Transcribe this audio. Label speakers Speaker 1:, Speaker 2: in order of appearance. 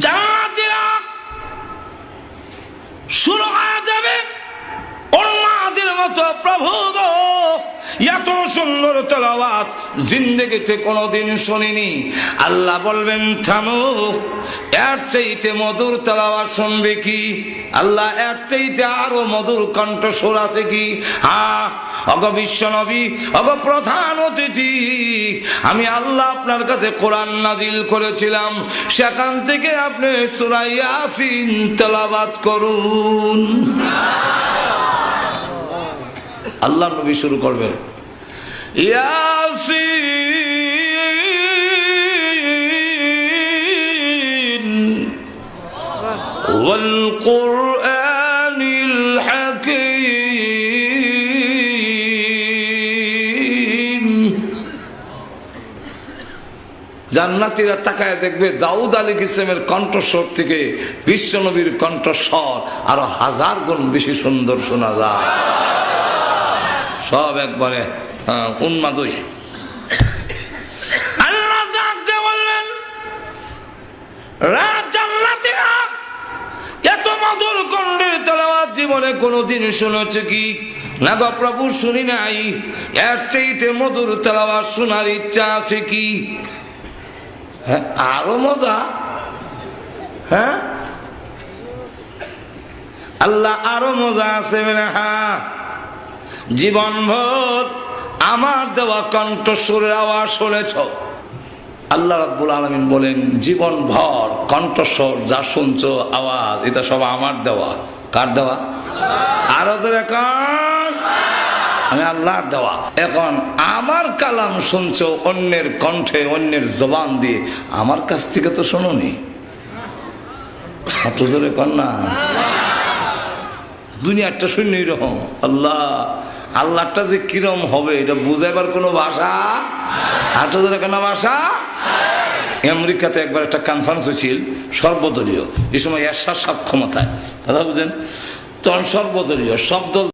Speaker 1: জান্নাতীরা শুরু হয়ে যাবে উম্মাদের মতো, প্রভু গো এত সুন্দর তেলাওয়াত জিন্দেগিতে কোনোদিন শুনিনি। আল্লাহ বলবেন থামো, এর চাইতে মধুর তেলাওয়াত শুনবে কি? আল্লাহ এর চাইতে আরো মধুর কণ্ঠস্বর আছে কি? হ্যাঁ, অগ বিশ্ব নবী, অগ প্রধান অতিথি, আমি আল্লাহ আপনার কাছে কোরআন নাজিল করেছিলাম, সেখান থেকে আপনি সূরা ইয়াসিন তেলাওয়াত করুন। আল্লাহ নবী শুরু করবেন, ইয়াসিন ওয়াল কুরআনিল হাকীম। জান্নাতীরা তাকায় দেখবে দাউদ আলাইহিস সালামের কণ্ঠস্বর থেকে বিশ্ব নবীর কণ্ঠস্বর আরো 1000 গুণ বেশি সুন্দর শোনা যায়। সব একবারে উন্মাদই। আল্লাহ ডাকতে বললেন, জান্নাতীরা এত মধুর কণ্ঠের তেলাওয়াত জীবনে কোনোদিন শুনেছে কি? না গো প্রভু, শুনি নাই। এর চাইতে মধুর তেলাওয়াত শোনার ইচ্ছা আছে কি? হ্যাঁ, আরো মজা। হ্যাঁ, আল্লাহ আরো মজা আছে। হ্যাঁ, জীবনভর আমার দেওয়া কণ্ঠস্বরের আওয়াজ শুনেছ। আল্লাহ রাব্বুল আলামিন বলেন, জীবনভর কণ্ঠস্বর যা শুনছো আওয়াজ, এটা সব আমার দেওয়া। কার দেওয়া? আরো জোরে কার? আমি আল্লাহর দেওয়া। এখন আমার কালাম শুনছো অন্যের কণ্ঠে, অন্যের জবান দিয়ে, আমার কাছ থেকে তো শোনোনি। এত জোরে কর না। দুনিয়াটা শূন্য এরকম। আল্লাহটা যে কিরম হবে এটা বুঝাইবার কোনো ভাষা, হাঁটা ধরে কেন ভাষা। আমেরিকাতে একবার একটা কনফারেন্স হয়েছিল সর্বদলীয়, এই সময় এরশাদ সাহেব ক্ষমতায়, কথা বুঝেন, তখন সর্বদলীয় সব দল